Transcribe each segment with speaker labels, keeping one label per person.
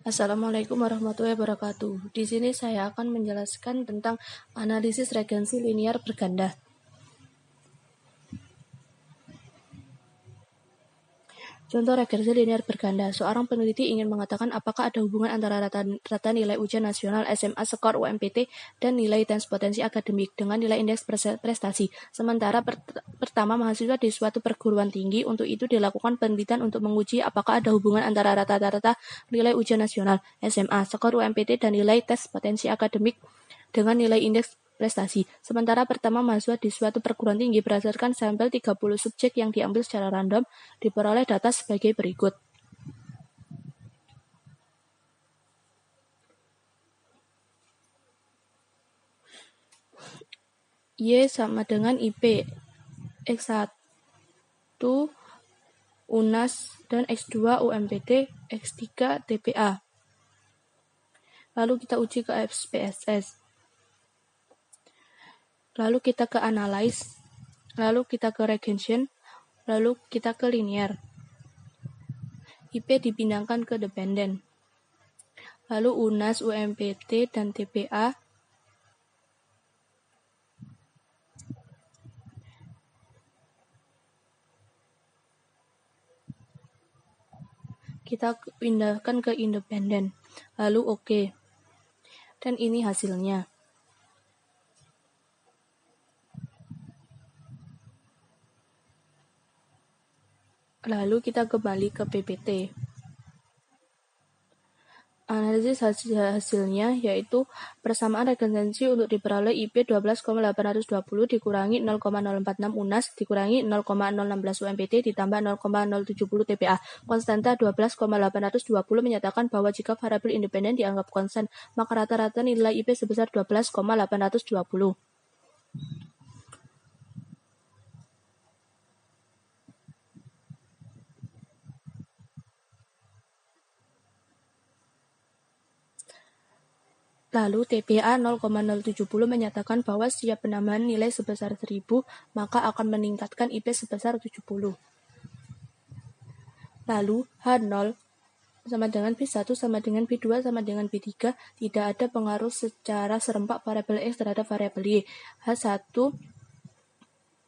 Speaker 1: Assalamualaikum warahmatullahi wabarakatuh. Di sini saya akan menjelaskan tentang analisis regensi linier berganda. Contoh regensi linier berganda. Seorang peneliti ingin mengatakan apakah ada hubungan antara rata nilai ujian nasional SMA skor UMPT dan nilai tes potensi akademik dengan nilai indeks prestasi. Sementara pertama mahasiswa di suatu perguruan tinggi. Untuk itu dilakukan penelitian untuk menguji apakah ada hubungan antara rata-rata nilai ujian nasional SMA skor UMPT dan nilai tes potensi akademik dengan nilai indeks prestasi. Sementara pertama mahasiswa di suatu perguruan tinggi berdasarkan sampel 30 subjek yang diambil secara random, diperoleh data sebagai berikut. Y sama dengan IP, X1 UNAS dan X2 UMPT, X3 TPA. Lalu kita uji ke SPSS. Lalu kita ke analyze, lalu kita ke regression, lalu kita ke linear. IP dipindahkan ke dependen. Lalu UNAS, UMPT, dan TPA kita pindahkan ke independen. Lalu oke. Dan ini hasilnya. Lalu kita kembali ke PPT. Analisis hasilnya yaitu persamaan regensi untuk diperoleh IP 12,820 dikurangi 0,046 UNAS dikurangi 0,016 UMPT ditambah 0,070 TPA. Konstanta 12,820 menyatakan bahwa jika variabel independen dianggap konstan, maka rata-rata nilai IP sebesar 12,820. Lalu TPA 0,070 menyatakan bahwa setiap penambahan nilai sebesar 1000 maka akan meningkatkan IP sebesar 70. Lalu H0 sama dengan B1 sama dengan B2 sama dengan B3 tidak ada pengaruh secara serempak variabel X terhadap variabel Y. H1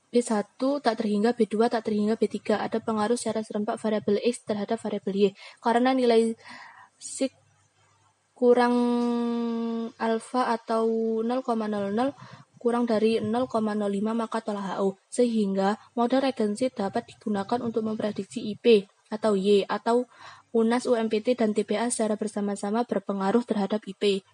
Speaker 1: B1 tak terhingga B2 tak terhingga B3 ada pengaruh secara serempak variabel X terhadap variabel Y. Karena nilai sig kurang alfa atau 0,00 kurang dari 0,05 maka tolak HO, sehingga model regensi dapat digunakan untuk memprediksi IP atau Y atau UNAS, UMPT, dan TPA secara bersama-sama berpengaruh terhadap IP.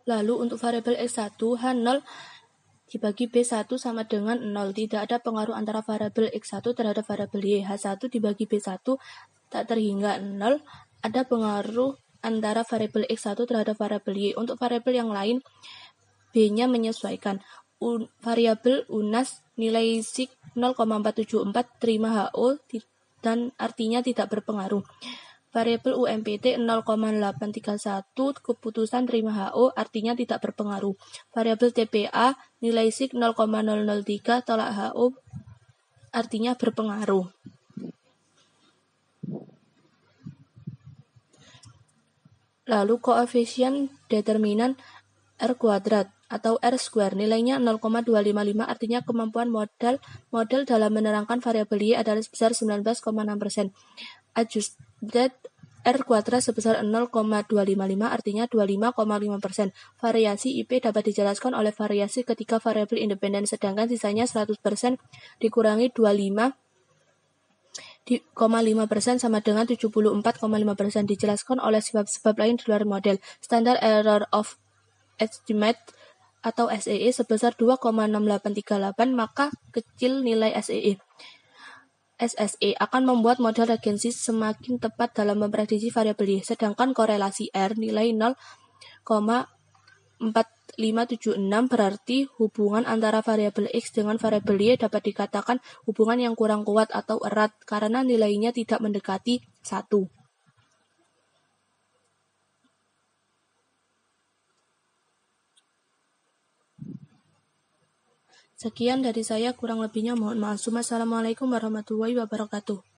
Speaker 1: Lalu untuk variabel X1, H0 dibagi B1 sama dengan 0. Tidak ada pengaruh antara variabel X1 terhadap variabel Y. H1 dibagi B1 tak terhingga 0. Ada pengaruh antara variabel X1 terhadap variabel Y. Untuk variabel yang lain, B-nya menyesuaikan. Variabel UNAS nilai sig 0,474 terima HO dan artinya tidak berpengaruh. Variabel UMPT 0,831 keputusan terima HO artinya tidak berpengaruh. Variabel TPA nilai sig 0,003 tolak HO artinya berpengaruh. Lalu koefisien determinan R kuadrat atau R square nilainya 0,255 artinya kemampuan model dalam menerangkan variabel Y adalah sebesar 19,6%. Adjusted R kuadrat sebesar 0,255 artinya 25,5%. Variasi IP dapat dijelaskan oleh variasi ketika variabel independen, sedangkan sisanya 100% dikurangi 25,5% sama dengan 74,5%. Dijelaskan oleh sebab-sebab lain di luar model. Standard Error of Estimate atau SEE sebesar 2,6838 maka kecil nilai SSE akan membuat model regensi semakin tepat dalam memprediksi variabel Y, sedangkan korelasi R nilai 0,4576 berarti hubungan antara variabel X dengan variabel Y dapat dikatakan hubungan yang kurang kuat atau erat karena nilainya tidak mendekati 1. Sekian dari saya, kurang lebihnya mohon maaf. Assalamualaikum warahmatullahi wabarakatuh.